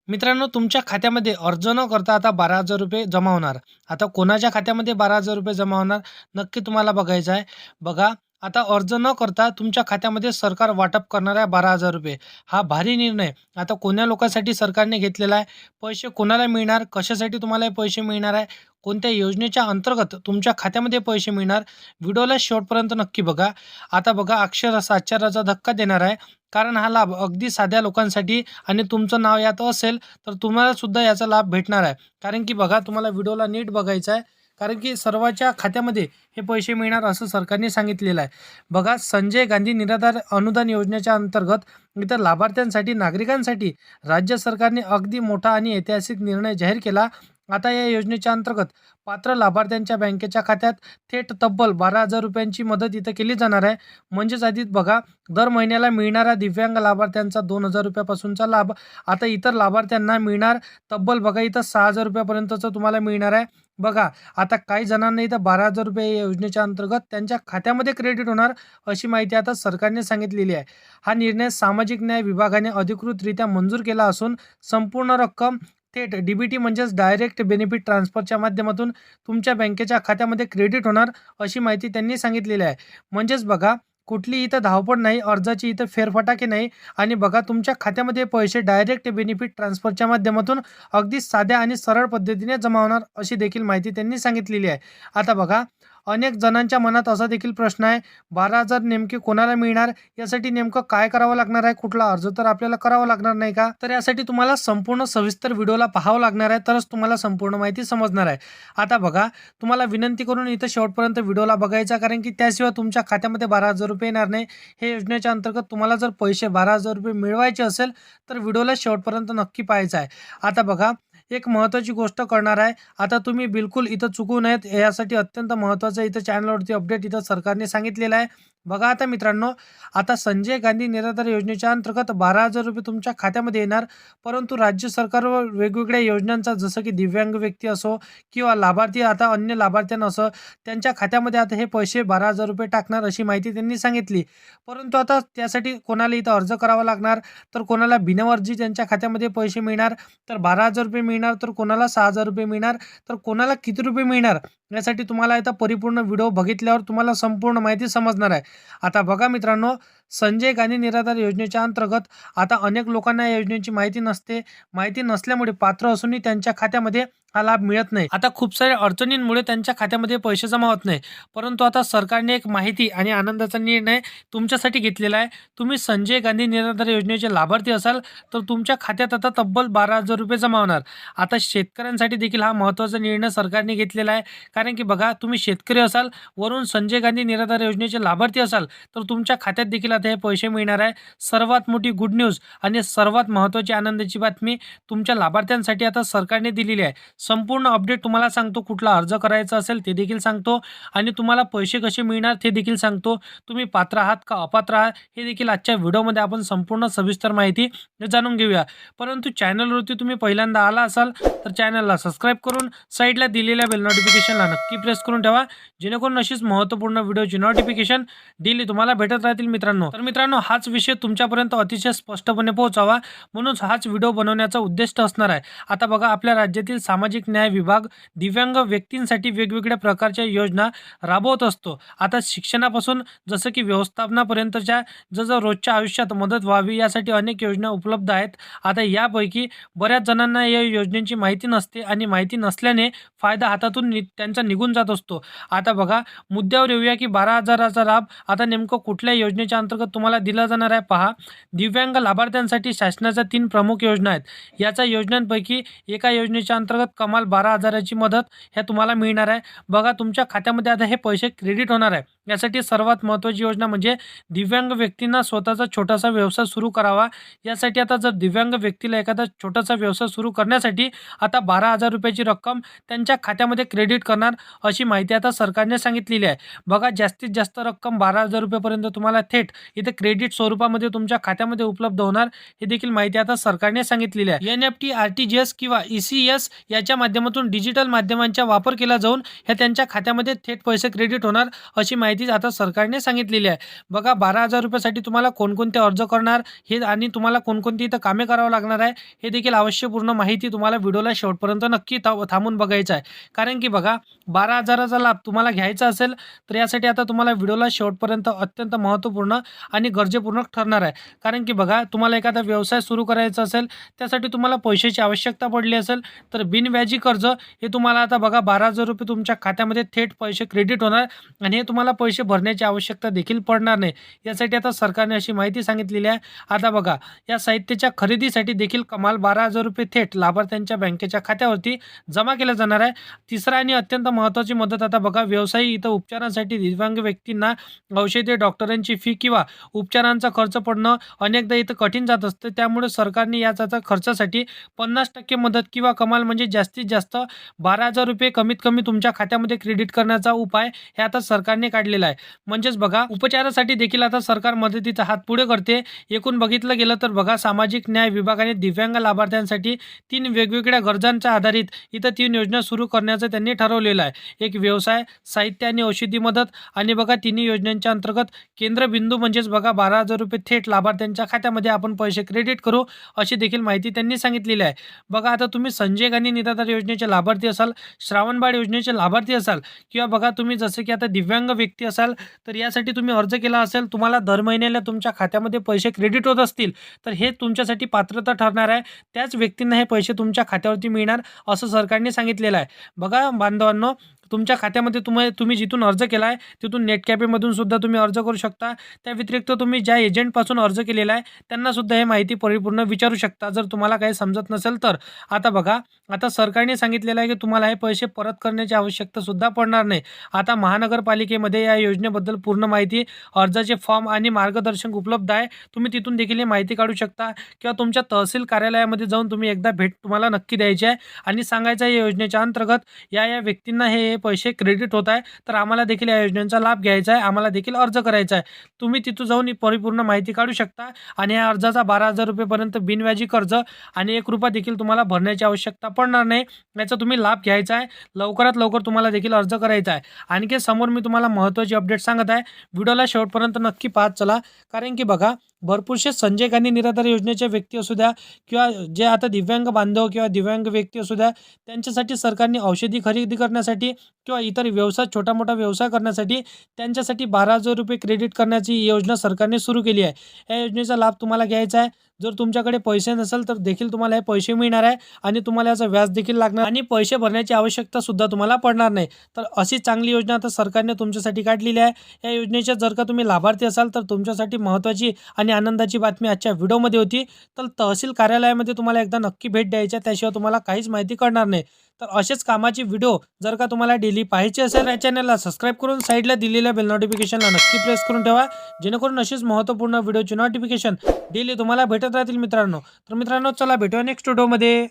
मित्रांनो, तुमच्या खात्यामध्ये अर्ज न करता आता ₹12,000 जमा होणार. आता कोणाच्या खात्यामध्ये ₹12,000 जमा होणार? नक्की तुम्हाला बघायचं आहे. बघा, आता अर्ज न करता तुमच्या खात्यामध्ये सरकार वाटप करणार आहे ₹12,000. हा भारी निर्णय आता कोण्या लोकांसाठी सरकारने घेतलेला आहे? पैसे कोणाला मिळणार? कशासाठी तुम्हाला हे पैसे मिळणार आहे? कोणत्या योजनेच्या अंतर्गत तुमच्या खात्यामध्ये पैसे मिळणार? व्हिडिओला शेवटपर्यंत नक्की बघा. आता बघा, अक्षरशः आश्चर्याचा धक्का देणार आहे. कारण हा लाभ अगदी साध्या लोकांसाठी आणि तुमचं नाव यात असेल तर तुम्हाला सुद्धा याचा लाभ भेटणार आहे. कारण की बघा, तुम्हाला व्हिडिओला नीट बघायचं आहे. कारण की सर्वांच्या खात्यामध्ये हे पैसे मिळणार असं सरकारने सांगितलेलं आहे. बघा, संजय गांधी निराधार अनुदान योजनेच्या अंतर्गत इतर लाभार्थ्यांसाठी नागरिकांसाठी राज्य सरकारने अगदी मोठा आणि ऐतिहासिक निर्णय जाहीर केला. आता या योजनेच्या अंतर्गत पात्र लाभार्थ्यांच्या बँकेच्या खात्यात थेट तब्बल ₹12,000 मदत इथं केली जाणार आहे. म्हणजेच आधी बघा, दर महिन्याला मिळणारा दिव्यांग लाभार्थ्यांचा ₹2,000 पासूनचा लाभ आता इतर लाभार्थ्यांना मिळणार तब्बल बघा इथं ₹6,000 पर्यंतचं तुम्हाला मिळणार आहे. बघा, आता काही जणांना इथं ₹12,000 या योजनेच्या अंतर्गत त्यांच्या खात्यामध्ये क्रेडिट होणार अशी माहिती आता सरकारने सांगितलेली आहे. हा निर्णय सामाजिक न्याय विभागाने अधिकृतरित्या मंजूर केला असून संपूर्ण रक्कम थेट डीबीटी म्हणजेच डायरेक्ट बेनिफिट ट्रान्सफरच्या माध्यमातून तुमच्या बँकेच्या खात्यामध्ये क्रेडिट होणार अशी माहिती त्यांनी सांगितलेली आहे. म्हणजेच बघा, कुठली इथं धावपळ नाही, अर्जाची इथं फेरफटाके नाही आणि बघा, तुमच्या खात्यामध्ये पैसे डायरेक्ट बेनिफिट ट्रान्सफरच्या माध्यमातून अगदी साध्या आणि सरळ पद्धतीने जमा होणार अशी देखील माहिती त्यांनी सांगितलेली आहे. आता बघा, अनेक जणांच्या मनात असा देखील प्रश्न आहे, 12,000 नेमके कोणाला मिळणार? यासाठी नेमकं काय करावं लागणार आहे? कुठला अर्ज तर आपल्याला करावा लागणार नाही का? तर यासाठी तुम्हाला संपूर्ण सविस्तर व्हिडिओला पाहावं लागणार आहे, तरच तुम्हाला संपूर्ण माहिती समजणार आहे. आता बघा, तुम्हाला विनंती करून इथं शेवटपर्यंत व्हिडिओला बघायचा, कारण की त्याशिवाय तुमच्या खात्यामध्ये ₹12,000 येणार नाही. हे योजनेच्या अंतर्गत तुम्हाला जर पैसे ₹12,000 मिळवायचे असेल तर व्हिडिओला शेवटपर्यंत नक्की पाहायचा आहे. आता बघा, एक महत्त्वाची गोष्ट करणार आहे. आता तुम्ही बिलकुल इथं चुकू नयेत, यासाठी अत्यंत महत्त्वाचं इथं चॅनलवरती अपडेट इथं सरकारने सांगितलेलं आहे. बघा आता मित्रांनो, आता संजय गांधी निराधार योजनेच्या अंतर्गत ₹12,000 तुमच्या खात्यामध्ये येणार. परंतु राज्य सरकारवर वेगवेगळ्या योजनांचा, जसं की दिव्यांग व्यक्ती असो किंवा लाभार्थी, आता अन्य लाभार्थ्यांना असं त्यांच्या खात्यामध्ये आता हे पैसे ₹12,000 टाकणार अशी माहिती त्यांनी सांगितली. परंतु आता त्यासाठी कोणाला इथं अर्ज करावा लागणार, तर कोणाला बिनवारजी त्यांच्या खात्यामध्ये पैसे मिळणार, तर ₹12,000 मिळणार, तर कोणाला ₹6,000 मिळणार, तर कोणाला किती रुपये मिळणार, यासाठी तुम्हाला इथं परिपूर्ण व्हिडिओ बघितल्यावर तुम्हाला संपूर्ण माहिती समजणार आहे. आता बघा मित्रांनो, संजय गांधी निराधार योजनेच्या अंतर्गत आता अनेक लोकांना या योजनेची माहिती नसते. माहिती नसल्यामुळे पात्र असूनही त्यांच्या खात्यामध्ये हा लाभ मिळत नाही. आता खूप साऱ्या अडचणींमुळे त्यांच्या खात्यामध्ये पैसे जमा होत नाही. परंतु आता सरकारने एक माहिती आणि आनंदाचा निर्णय तुमच्यासाठी घेतलेला आहे. तुम्ही संजय गांधी निराधार योजनेचे लाभार्थी असाल तर तुमच्या खात्यात आता तब्बल ₹12,000 जमा होणार. आता शेतकऱ्यांसाठी देखील हा महत्त्वाचा निर्णय सरकारने घेतलेला आहे. कारण की बघा, तुम्ही शेतकरी असाल, वरून संजय गांधी निराधार योजनेचे लाभार्थी असाल, तर तुमच्या खात्यात देखील आता हे पैसे मिळणार आहे. सर्वात मोठी गुड न्यूज आणि सर्वात महत्त्वाची आनंदाची बातमी तुमच्या लाभार्थ्यांसाठी आता सरकारने दिलेली आहे. संपूर्ण अपडेट तुम्हाला सांगतो, कुठला अर्ज करायचा असेल ते देखील सांगतो आणि तुम्हाला पैसे कसे मिळणार ते देखील सांगतो. तुम्ही पात्र आहात का अपात्र आहात हे देखील आजच्या व्हिडिओमध्ये आपण संपूर्ण सविस्तर माहिती जाणून घेऊया. परंतु चॅनलवरती तुम्ही पहिल्यांदा आला असाल तर चॅनलला सबस्क्राईब करून साईडला दिलेल्या बेल नोटिफिकेशनला नक्की प्रेस करून ठेवा, जेणेकरून अशीच महत्त्वपूर्ण व्हिडिओची नोटिफिकेशन डेली तुम्हाला भेटत राहतील मित्रांनो. तर मित्रांनो, हाच विषय तुमच्यापर्यंत अतिशय स्पष्टपणे पोहोचावा म्हणून हाच व्हिडिओ बनवण्याचा उद्देश असणार आहे. आता बघा, आपल्या राज्यातील सामाजिक न्याय विभाग दिव्यांग व्यक्तींसाठी वेगवेगळ्या प्रकारच्या योजना राबवत असतो. आता शिक्षणापासून जसं की व्यवस्थापनापर्यंतच्या जसं रोजच्या आयुष्यात मदत व्हावी यासाठी अनेक योजना उपलब्ध आहेत. आता यापैकी बऱ्याच जणांना या योजनेची माहिती नसते आणि माहिती नसल्याने फायदा हातातून त्यांचा निघून जात असतो. आता बघा, मुद्द्यावर येऊया की 12,000चा लाभ आता नेमकं कुठल्या योजनेच्या अंतर्गत तुम्हाला दिला जाणार आहे. पहा, दिव्यांग लाभार्थ्यांसाठी शासनाच्या 3 प्रमुख योजना आहेत. याच्या योजनांपैकी एका योजनेच्या अंतर्गत कमाल 12,000ची मदत ह्या तुम्हाला मिळणार आहे. बघा, तुमच्या खात्यामध्ये आता हे पैसे क्रेडिट होणार आहे. यासाठी सर्वात महत्त्वाची योजना म्हणजे दिव्यांग व्यक्तींना स्वतःचा छोटासा व्यवसाय सुरू करावा. यासाठी आता जर दिव्यांग व्यक्तीला एखादा छोटासा व्यवसाय सुरू करण्यासाठी आता ₹12,000ची रक्कम त्यांच्या खात्यामध्ये क्रेडिट करणार अशी माहिती आता सरकारने सांगितलेली आहे. बघा, जास्तीत जास्त रक्कम ₹12,000 पर्यंत तुम्हाला थेट इथे क्रेडिट स्वरूपामध्ये तुमच्या खात्यामध्ये उपलब्ध होणार हे देखील माहिती आता सरकारने सांगितलेली आहे. NFT, RTGS किंवा ECS याच्या माध्यमातून डिजिटल माध्यमांचा वापर केला जाऊन ह्या त्यांच्या खात्यामध्ये थेट पैसे क्रेडिट होणार अशी माहिती माहिती आता सरकारने सांगितलेली आहे. बघा 12,000 रुपयासाठी तुम्हाला कोणकोणते अर्ज करणार हे आणि तुम्हाला कोणकोणती इथं कामे करावं लागणार आहे, हे देखील आवश्यकपूर्ण माहिती तुम्हाला व्हिडिओला शेवटपर्यंत नक्की थांबून बघायचं आहे. कारण की बघा 12,000चा लाभ तुम्हाला घ्यायचा असेल, तर यासाठी आता तुम्हाला व्हिडिओला शेवटपर्यंत अत्यंत महत्त्वपूर्ण आणि गरजेपूर्ण ठरणार आहे. कारण की बघा तुम्हाला एखादा व्यवसाय सुरू करायचा असेल, त्यासाठी तुम्हाला पैशाची आवश्यकता पडली असेल, तर बिनव्याजी कर्ज हे तुम्हाला आता बघा 12,000 रुपये तुमच्या खात्यामध्ये थेट पैसे क्रेडिट होणार आणि हे तुम्हाला पैसे भरण्याची आवश्यकता देखील पडणार नाही. यासाठी आता सरकारने अशी माहिती सांगितलेली आहे. आता बघा या साहित्याच्या खरेदीसाठी देखील कमाल 12,000 रुपये थेट लाभार्थ्यांच्या बँकेच्या खात्यावरती जमा केलं जाणार आहे. तिसरा आणि अत्यंत महत्त्वाची मदत आता बघा व्यवसायी इथं उपचारांसाठी दिव्यांग व्यक्तींना औषधे, डॉक्टरांची फी किंवा उपचारांचा खर्च पडणं अनेकदा इथं कठीण जात असतं. त्यामुळे सरकारने याचा खर्चासाठी 50% मदत किंवा कमाल म्हणजे जास्तीत जास्त 12,000 रुपये कमीत कमी तुमच्या खात्यामध्ये क्रेडिट करण्याचा उपाय हे आता सरकारने काढलेला आहे. म्हणजेच बघा उपचारासाठी देखील आता सरकार मदतीचा हात पुढे करते. एकूण बघितलं गेलं तर बघा सामाजिक न्याय विभागाने दिव्यांग लाभार्थ्यांसाठी 3 वेगवेगळ्या गरजांच्या आधारित इथं 3 योजना सुरू करण्याचं त्यांनी ठरवलेलं आहे. एक व्यवसाय, साहित्य आणि औषधी मदत आणि बघा तिन्ही योजनांच्या अंतर्गत केंद्रबिंदू म्हणजेच बघा 12,000 रुपये थेट लाभार्थ्यांच्या खात्यामध्ये आपण पैसे क्रेडिट करू अशी देखील माहिती त्यांनी सांगितलेली आहे. बघा आता तुम्ही संजय गांधी निराधार योजनेचे लाभार्थी असाल, श्रावणबाळ योजनेचे लाभार्थी असाल किंवा बघा तुम्ही जसं की आता दिव्यांग व्यक्ती असाल, तर यासाठी तुम्ही अर्ज केला असेल, तुम्हाला दर महिन्याला तुमच्या खात्यामध्ये पैसे क्रेडिट होत असतील, तर हे तुमच्यासाठी पात्रता ठरणार आहे. त्याच व्यक्तींना हे पैसे तुमच्या खात्यावरती मिळणार असं सरकारने सांगितलेलं आहे. बघा बांधवांनो, तुमच्या खात्यामध्ये तुम्ही जिथून अर्ज केला आहे तिथून नेट कॅफेमधून सुद्धा तुम्ही अर्ज करू शकता. त्या व्यतिरिक्त तुम्ही ज्या एजंटपासून अर्ज केलेला आहे त्यांना सुद्धा हे माहिती परिपूर्ण विचारू शकता जर तुम्हाला काही समजत नसेल तर. आता बघा आता सरकारने सांगितलेलं आहे की तुम्हाला हे पैसे परत करण्याची आवश्यकता सुद्धा पडणार नाही. आता महानगरपालिकेमध्ये या योजनेबद्दल पूर्ण माहिती, अर्जाचे फॉर्म आणि मार्गदर्शन उपलब्ध आहे. तुम्ही तिथून देखील ही माहिती काढू शकता किंवा तुमच्या तहसील कार्यालयामध्ये जाऊन तुम्ही एकदा भेट तुम्हाला नक्की द्यायची आहे आणि सांगायचं आहे या योजनेच्या अंतर्गत या व्यक्तींना हे पैसे क्रेडिट होत आहे, तर आम्हाला देखील या योजनेचा लाभ घ्यायचा आहे, आम्हाला देखील अर्ज करायचा आहे. तुम्ही तिथं जाऊन परिपूर्ण माहिती काढू शकता आणि या अर्जाचा 12,000 रुपयेपर्यंत बिनव्याजी कर्ज आणि 1 रुपया देखील तुम्हाला भरण्याची आवश्यकता पडणार नाही. याचा तुम्ही लाभ घ्यायचा आहे. लवकरात लवकर तुम्हाला देखील अर्ज करायचा आहे. आणखी समोर मी तुम्हाला महत्त्वाची अपडेट सांगत आहे. व्हिडिओला शेवटपर्यंत नक्की पाहत चला. कारण की बघा भरपूरसे संजय गांधी निराधार योजनेचे व्यक्ती असू द्या किंवा जे आता दिव्यांग बांधव किंवा दिव्यांग व्यक्ती असू द्या, त्यांच्यासाठी सरकारने औषधी खरेदी करण्यासाठी किंवा इतर व्यवसाय छोटा मोठा व्यवसाय करण्यासाठी त्यांच्यासाठी 12,000 रुपये क्रेडिट करण्याची योजना सरकारने सुरू केली आहे. या योजनेचा लाभ तुम्हाला घ्यायचा आहे. जर तुमच्याकडे पैसे नसेल तर देखील तुम्हाला हे पैसे मिळणार आहे आणि तुम्हाला याचा व्याज देखील लागणार आणि पैसे भरण्याची आवश्यकता सुद्धा तुम्हाला पडणार नाही. तर अशी चांगली योजना आता सरकारने तुमच्यासाठी काढलेली आहे. या योजनेच्या जर का तुम्ही लाभार्थी असाल तर तुमच्यासाठी महत्त्वाची आणि आनंदाची बातमी आजच्या व्हिडिओमध्ये होती. तर तहसील कार्यालयामध्ये तुम्हाला एकदा नक्की भेट द्यायची आहे, त्याशिवाय तुम्हाला काहीच माहिती कळणार नाही. तर असेच कामाची व्हिडिओ जर का तुम्हाला डेली पाहायचे असेल या चॅनलला सबस्क्राईब करून साईडला दिलेल्या बेल नोटिफिकेशनला नक्की प्रेस करून ठेवा, जेणेकरून अशीच महत्त्वपूर्ण व्हिडिओची नोटिफिकेशन डेली तुम्हाला भेटत राहतील मित्रांनो. तर मित्रांनो चला भेटूया नेक्स्ट व्हिडिओमध्ये.